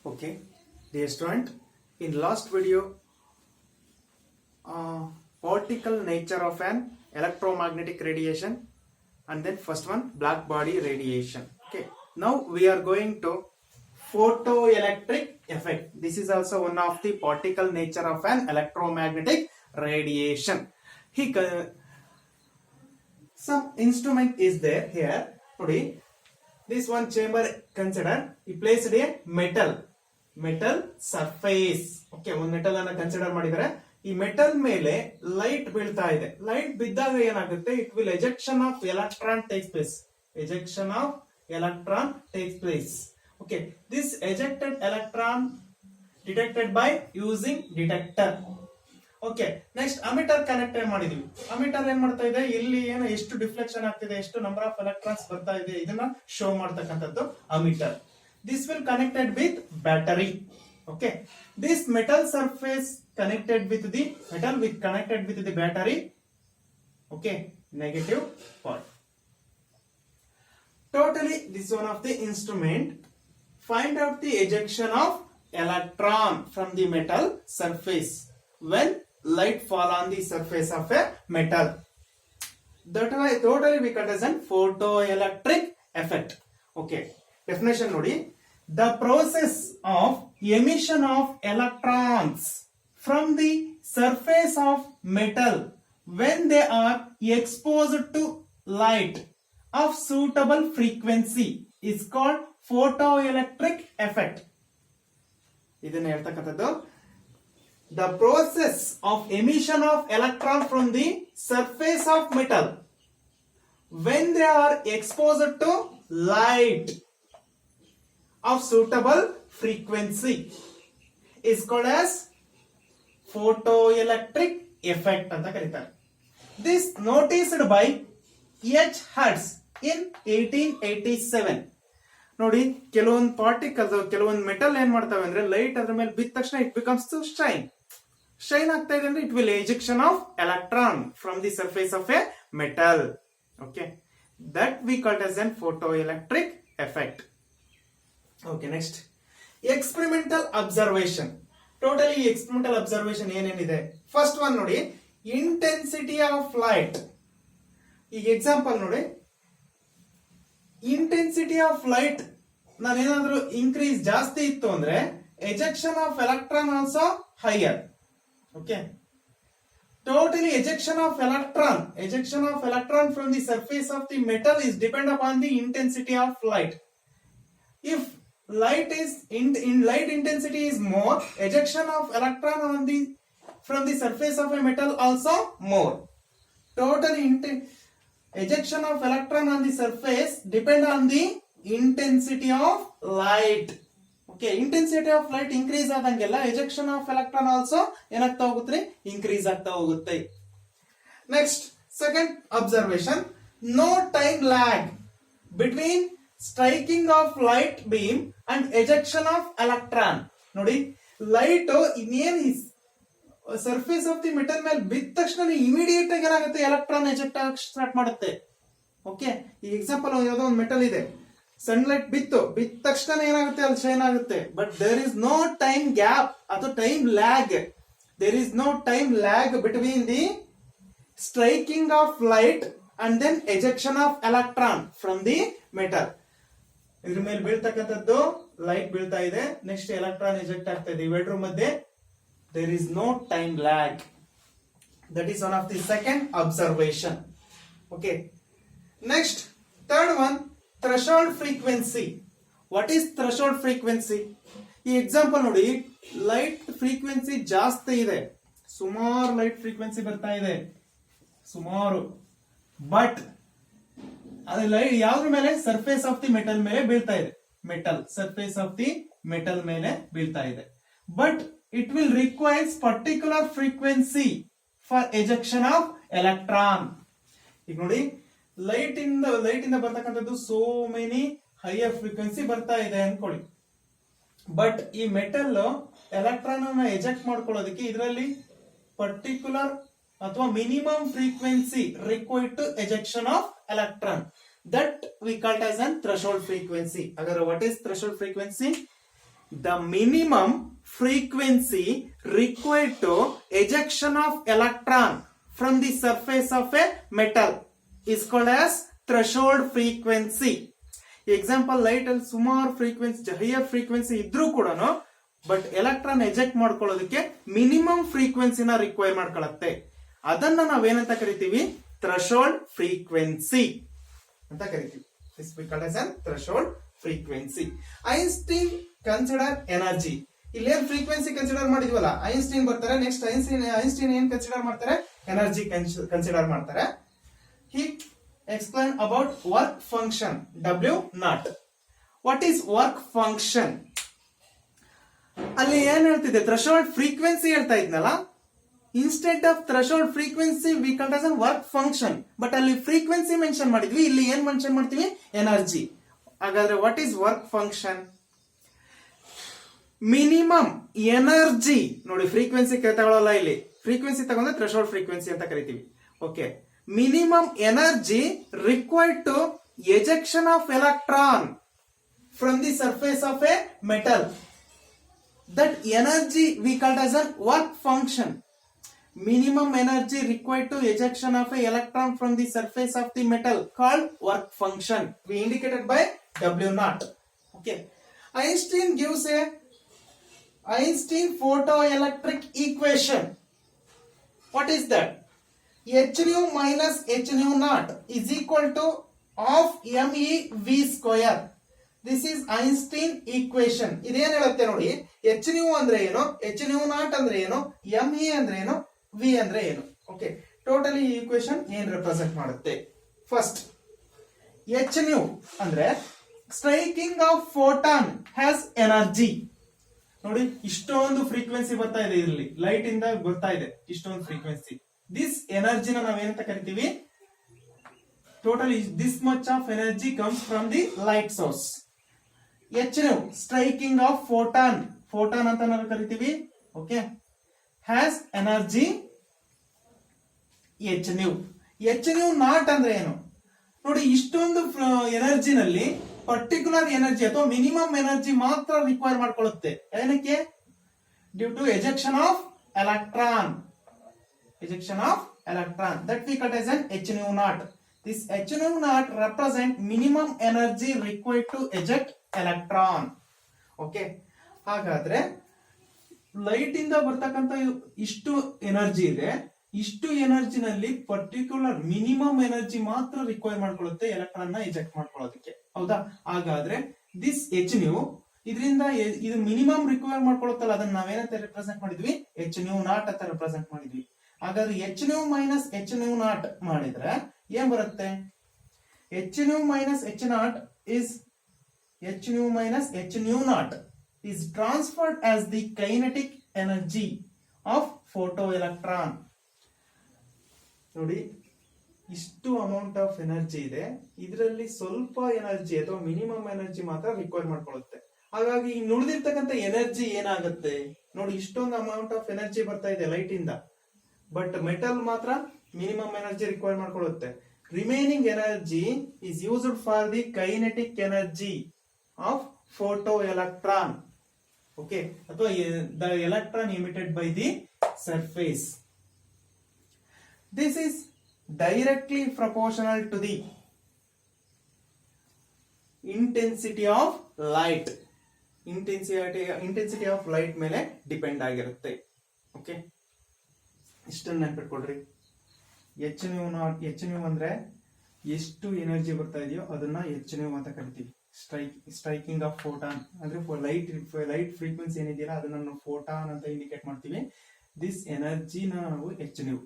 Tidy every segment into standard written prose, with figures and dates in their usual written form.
Okay, dear student, in last video, particle nature of an electromagnetic radiation, and then first one black body radiation. Okay, now we are going to photoelectric effect. This is also one of the particle nature of an electromagnetic radiation. Some instrument is there here. Today, this one chamber consider. He placed a metal surface. Okay, ಒಂದು metal ಅನ್ನ consider ಮಾಡಿದರೆ ಈ metal ಮೇಲೆ light ಬೀಳ್ತಾ ಇದೆ. Light ಬಿದ್ದಾಗ ಏನಾಗುತ್ತೆ? It will ejection of electron takes place. Ejection of electron takes place. Okay, this ejected electron detected by using detector. Okay, next ammeter connect ಮಾಡಿದೀವಿ. ಅಮಿಟರ್ ಏನ್ ಮಾಡ್ತಾ ಇದೆ? ಇಲ್ಲಿ ಏನು ಎಷ್ಟು ಡಿಫ್ಲೆಕ್ಷನ್ ಆಗ್ತಿದೆ, ಎಷ್ಟು ನಂಬರ್ ಆಫ್ ಎಲೆಕ್ಟ್ರಾನ್ಸ್ ಬರ್ತಾ ಇದೆ, ಇದನ್ನ ಶೋ ಮಾಡ್ತಕ್ಕಂಥದ್ದು ammeter. This will connected with battery. Okay, this metal surface connected with the battery. Okay, negative part. Totally, this is one of the instrument. Find out the ejection of electron from the metal surface when light fall on the surface of a metal. That way, totally we call as a photoelectric effect. Okay, definition nodi. The process of emission of electrons from the surface of metal when they are exposed to light of suitable frequency is called photoelectric effect. ಇದನ್ನ ಹೇಳ್ತಕ್ಕಂಥದ್ದು the process of emission of electron from the surface of metal when they are exposed to light of suitable frequency is called as photoelectric effect ಅಂತ ಕರೀತಾರೆ. This noticed by H. Hertz in 1887. ನೋಡಿ, ಕೆಲವೊಂದು particles, ಕೆಲವೊಂದು metal ಏನ್ ಮಾಡ್ತವೆ ಅಂದ್ರೆ light ಅದ್ರ ಮೇಲೆ ಬಿದ್ದ ತಕ್ಷಣ ಇಟ್ ಬಿಕಮ್ಸ್ ಟು ಶೈನ್ ಆಗ್ತಾ ಇದೆ ಅಂದ್ರೆ it will ejection of electron from the surface of a metal. Okay, that we called as an photoelectric effect. Okay, next experimental observation. Totally experimental observation ಏನೇನಿದೆ? First one ನೋಡಿ, intensity of light. ಈಗ example ನೋಡಿ, intensity of light ನಾನೇನಾದ್ರೂ increase ಜಾಸ್ತಿ ಇತ್ತು ಅಂದ್ರೆ ejection of electron also higher. Okay, totally ejection of electron from the surface of the metal is depend upon the intensity of light. If light intensity is more, ejection of electron from the surface of a metal also more. Total ejection of electron on the surface depend on the intensity of light. Okay, intensity of light increase ಆದಂಗೆಲ್ಲ ejection of electron also ಏನಾಗ್ತಾ ಹೋಗುತ್ತೆ? increase ಆಗ್ತಾ ಹೋಗುತ್ತೆ. Next, second observation, no time lag between striking of light beam and ejection of electron. ನೋಡಿ, light ಇನ್ನೇನ್ surface of the metal ಮೇಲೆ ಬಿದ್ದ ತಕ್ಷಣ immediate ಆಗಿ ಏನಾಗುತ್ತೆ? ಎಲೆಕ್ಟ್ರಾನ್ ಎಜೆಕ್ಟ್ ಆಗಿ ಸ್ಟಾರ್ಟ್ ಮಾಡುತ್ತೆ. ಓಕೆ, ಈ ಎಕ್ಸಾಂಪಲ್ ಯಾವುದೋ ಒಂದು ಮೆಟಲ್ ಇದೆ, ಸನ್ಲೈಟ್ ಬಿದ್ದ ತಕ್ಷಣ ಏನಾಗುತ್ತೆ? ಅಲ್ಲಿ ಶೈನ್ ಆಗುತ್ತೆ. But there is no time gap ಅಥವಾ time lag. There is no time lag between the striking of light and then ejection of electron from the metal. ಇದ್ರ ಮೇಲೆ ಬೀಳ್ತಕ್ಕಂಥದ್ದು ಲೈಟ್ ಬೀಳ್ತಾ ಇದೆ, ನೆಕ್ಸ್ಟ್ ಎಲೆಕ್ಟ್ರಾನ್ ಎಜೆಕ್ಟ್ ಆಗ್ತಾ ಇದೆ. ಇವೆರಡರ ಮಧ್ಯೆ there is no time lag. That is one of the second observation. Okay, next, third one, threshold frequency. What is threshold frequency? ಈ example ನೋಡಿ, ಲೈಟ್ ಫ್ರೀಕ್ವೆನ್ಸಿ ಜಾಸ್ತಿ ಇದೆ, ಸುಮಾರು ಲೈಟ್ ಫ್ರೀಕ್ವೆನ್ಸಿ ಬರ್ತಾ ಇದೆ, ಸುಮಾರು. ಬಟ್ ಅದು ಲೈಟ್ ಯಾವ್ದ್ರ ಮೇಲೆ? ಸರ್ಫೇಸ್ ಆಫ್ ದಿ ಮೆಟಲ್ ಮೇಲೆ ಬೀಳ್ತಾ ಇದೆ. ಸರ್ಫೇಸ್ ಆಫ್ ದಿ ಮೆಟಲ್ ಮೇಲೆ ಬೀಳ್ತಾ ಇದೆ. But it will requires particular frequency for ejection of electron. ಈಗ ನೋಡಿ, ಲೈಟ್ ಇಂದ ಬರ್ತಕ್ಕಂಥದ್ದು ಸೋ ಮೆನಿ ಹೈಯರ್ ಫ್ರೀಕ್ವೆನ್ಸಿ ಬರ್ತಾ ಇದೆ ಅನ್ಕೊಳ್ಳಿ. ಬಟ್ ಈ ಮೆಟಲ್ ಎಲೆಕ್ಟ್ರಾನ್ ಅನ್ನ ಎಜೆಕ್ಟ್ ಮಾಡ್ಕೊಳ್ಳೋದಕ್ಕೆ ಇದರಲ್ಲಿ ಪರ್ಟಿಕ್ಯುಲರ್ ಅಥವಾ minimum frequency required to ejection of electron. That we call it as an threshold frequency. Agar what is threshold frequency? The minimum frequency required to ejection of electron from the surface of a metal is called as threshold frequency. Example light ಅಲ್ಲಿ ಸುಮಾರು frequency higher frequency ಇದ್ರೂ ಕೂಡ but electron eject ಮಾಡ್ಕೊಳ್ಳೋದಕ್ಕೆ minimum ಫ್ರೀಕ್ವೆನ್ಸಿನ require ಮಾಡ್ಕೊಳ್ಳುತ್ತೆ. ಅದನ್ನ ನಾವೇನಂತ ಕರಿತೀವಿ? ಥ್ರೆಶೋಲ್ಡ್ ಫ್ರೀಕ್ವೆನ್ಸಿ ಅಂತ ಕರಿತೀವಿ. This we call as a threshold frequency. Einstein consider energy. ಇಲ್ಲಿ ಏನ್ ಫ್ರೀಕ್ವೆನ್ಸಿ ಕನ್ಸಿಡರ್ ಮಾಡಿದ್ವಲ್ಲ, ಐನ್ಸ್ಟೈನ್ ಬರ್ತಾರೆ. ನೆಕ್ಸ್ಟ್ ಐನ್ಸ್ಟೈನ್ ಏನ್ ಕನ್ಸಿಡರ್ ಮಾಡ್ತಾರೆ? ಎನರ್ಜಿ ಕನ್ಸಿಡರ್ ಮಾಡ್ತಾರೆ. He explain about work function W naught. What is work function? ಅಲ್ಲಿ ಏನ್ ಹೇಳ್ತಿದ್ದೆ? ಥ್ರೆಶೋಲ್ಡ್ ಫ್ರೀಕ್ವೆನ್ಸಿ ಹೇಳ್ತಾ ಇದ್ನಲ್ಲ, instant of threshold frequency we called as work function. But ಅಲ್ಲಿ ಫ್ರೀಕ್ವೆನ್ಸಿ ಮೆನ್ಷನ್ ಮಾಡಿದ್ವಿ, ಇಲ್ಲಿ ಏನ್ ಮೆನ್ಷನ್ ಮಾಡ್ತೀವಿ? ಎನರ್ಜಿ. ಹಾಗಾದ್ರೆ what is work function? Minimum energy ನೋಡಿ, ಫ್ರೀಕ್ವೆನ್ಸಿ ತಗೊಳ್ಳಲ್ಲ, ಇಲ್ಲಿ ಫ್ರೀಕ್ವೆನ್ಸಿ ತಗೊಂಡ್ರೆ ಥ್ರೆಶೋಲ್ಡ್ ಫ್ರೀಕ್ವೆನ್ಸಿ ಅಂತ ಕರಿತೀವಿ. Okay, minimum energy required to ejection of electron from the surface of a metal. That energy we called as a work function. Minimum energy required to ejection of a electron from the surface of the metal called work function. We indicated by W naught. Okay. Einstein gives a Einstein photoelectric equation. What is that? H nu minus H nu naught is equal to half me v square. This is Einstein equation. ಇದೇನ್ ಹೇಳುತ್ತೆ ನೋಡಿ, H nu ಅಂದ್ರೆ ಏನು, H nu naught ಅಂದ್ರೆ ಏನು, M E ಅಂದ್ರೆ ಏನು, V ಅಂದ್ರೆ ಏನು. ಓಕೆ, ಟೋಟಲಿ ಈ ಈಕ್ವೇಶನ್ ಏನ್ ರೆಪ್ರೆಸೆಂಟ್ ಮಾಡುತ್ತೆ? ಫಸ್ಟ್ ಎಚ್ ನ್ಯೂ ಅಂದ್ರೆ striking of photon has energy. ನೋಡಿ, ಇಷ್ಟೊಂದು ಫ್ರೀಕ್ವೆನ್ಸಿ ಬರ್ತಾ ಇದೆ, ಇಲ್ಲಿ ಲೈಟ್ ಇಂದ ಬರ್ತಾ ಇದೆ ಇಷ್ಟೊಂದು ಫ್ರೀಕ್ವೆನ್ಸಿ. ದಿಸ್ ಎನರ್ಜಿನ ನಾವೇನಂತ ಕರಿತೀವಿ? Totally this much of energy comes from the light source. H nu striking of photon, photon ಅಂತ ನಾವು ಕರಿತೀವಿ. Okay, has energy h nu. H nu naught ಅಂದ್ರೆ ಏನು ನೋಡಿ, ಇಷ್ಟೊಂದು ಎನರ್ಜಿನಲ್ಲಿ ಪರ್ಟಿಕ್ಯುಲರ್ ಎನರ್ಜಿ ಅಥವಾ ಮಿನಿಮಮ್ ಎನರ್ಜಿ ಮಾತ್ರ ರಿಕ್ವೈರ್ ಮಾಡ್ಕೊಳ್ಳುತ್ತೆ. ಏನಕ್ಕೆ? Due to ejection of electron. Ejection of electron, that we cut as an H nu naught. This H nu naught represent minimum energy required to eject electron. Okay, ಹಾಗಾದ್ರೆ light ಇಂದ ಬರ್ತಕ್ಕಂತ ಇಷ್ಟು energy ಇದೆ, ಇಷ್ಟು ಎನರ್ಜಿನಲ್ಲಿ particular minimum energy ಮಾತ್ರ require ಮಾಡ್ಕೊಳ್ಳುತ್ತೆ electron ನ eject ಮಾಡ್ಕೊಳ್ಳೋದಕ್ಕೆ. ಹೌದಾ? ಹಾಗಾದ್ರೆ ದಿಸ್ ಎಚ್ ನ್ಯೂ ಇದರಿಂದ ಇದು ಮಿನಿಮಮ್ ರಿಕ್ವೈರ್ ಮಾಡ್ಕೊಳ್ಳುತ್ತಲ್ಲ, ಅದನ್ನ ನಾವೇನಂತ ರೆಪ್ರೆಸೆಂಟ್ ಮಾಡಿದ್ವಿ? ಎಚ್ ನ್ಯೂ ನಾಟ್ ಅಂತ ರೆಪ್ರೆಸೆಂಟ್ ಮಾಡಿದ್ವಿ. ಹಾಗಾದ್ರೆ H new minus H nu not ಮಾಡಿದ್ರೆ ಏನ್ ಬರುತ್ತೆ? H new minus H not is H new minus H nu not is transferred as the kinetic energy of photoelectron. ನೋಡಿ, ಇಷ್ಟು amount of energy ಇದೆ, ಇದರಲ್ಲಿ ಸ್ವಲ್ಪ ಎನರ್ಜಿ ಅಥವಾ ಮಿನಿಮಮ್ ಎನರ್ಜಿ ಮಾತ್ರ ರಿಕ್ವೈರ್ ಮಾಡ್ಕೊಳ್ಳುತ್ತೆ. ಹಾಗಾಗಿ ಉಳಿದಿರ್ತಕ್ಕಂಥ ಎನರ್ಜಿ ಏನಾಗುತ್ತೆ ನೋಡಿ, ಇಷ್ಟೊಂದು ಅಮೌಂಟ್ ಆಫ್ ಎನರ್ಜಿ ಬರ್ತಾ ಇದೆ ಲೈಟ್ ಇಂದ, ಬಟ್ ಮೆಟಲ್ ಮಾತ್ರ ಮಿನಿಮಮ್ ಎನರ್ಜಿ ರಿಕ್ವೈರ್ ಮಾಡ್ಕೊಳ್ಳುತ್ತೆ. Remaining energy is used for the kinetic energy of photo electron. Okay, ಅಥವಾ the electron emitted by the surface. This is directly proportional to the intensity of light. Intensity of light ಮೇಲೆ depend ಆಗಿರುತ್ತೆ. Okay, ಇಷ್ಟನ್ನ ನೆನ್ಪಿಟ್ಕೊಳ್ರಿ. H nu ಅಂದ್ರೆ ಎಷ್ಟು energy ಬರ್ತಾ ಇದೆಯೋ ಅದನ್ನ ಎಚ್ ನ್ಯೂ ಅಂತ ಕರಿತೀವಿ. ಸ್ಟ್ರೈಕಿಂಗ್ ಆಫ್ ಫೋಟಾನ್ ಅಂದ್ರೆ ಲೈಟ್ ಫ್ರೀಕ್ವೆನ್ಸಿ ಏನಿದೆಯಲ್ಲ ಅದನ್ನ ನಾವು ಫೋಟಾನ್ ಅಂತ ಇಂಡಿಕೇಟ್ ಮಾಡ್ತೀವಿ. ದಿಸ್ ಎನರ್ಜಿನ ನಾವು ಎಚ್ ನ್ಯೂ.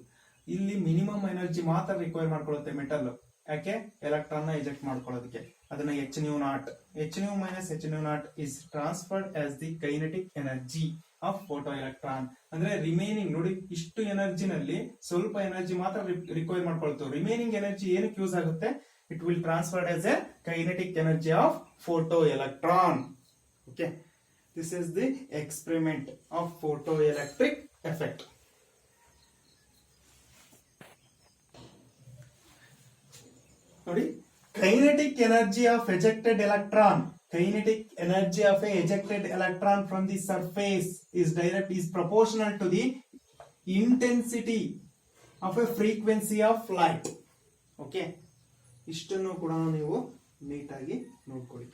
ಇಲ್ಲಿ ಮಿನಿಮಮ್ ಎನರ್ಜಿ ಮಾತ್ರ ರಿಕ್ವೈರ್ ಮಾಡ್ಕೊಳ್ಳುತ್ತೆ ಮೆಟಲ್, ಯಾಕೆ? ಎಲೆಕ್ಟ್ರಾನ್ ನ ಎಜೆಕ್ಟ್ ಮಾಡ್ಕೊಳ್ಳೋದಕ್ಕೆ. ಅದನ್ನ H nu not. H new minus H nu not is transferred as the kinetic energy of photo electron. ಅಂದ್ರೆ ರಿಮೈನಿಂಗ್ ನೋಡಿ, ಇಷ್ಟು ಎನರ್ಜಿನಲ್ಲಿ ಸ್ವಲ್ಪ ಎನರ್ಜಿ ಮಾತ್ರ ರಿಕ್ವೈರ್ ಮಾಡ್ಕೊಳ್ತೇವೆ. ರಿಮೈನಿಂಗ್ ಎನರ್ಜಿ ಏನಕ್ಕೆ ಯೂಸ್ ಆಗುತ್ತೆ? It will transfer as a kinetic energy of photoelectron. Okay, this is the experiment of photoelectric effect. ನೋಡಿ, kinetic energy of ejected electron kinetic energy of a ejected electron from the surface is proportional to the intensity of a frequency of light. Okay, ಇಷ್ಟನ್ನು ಕೂಡ ನೀವು ನೀಟಾಗಿ ನೋಡ್ಕೊಳ್ಳಿ.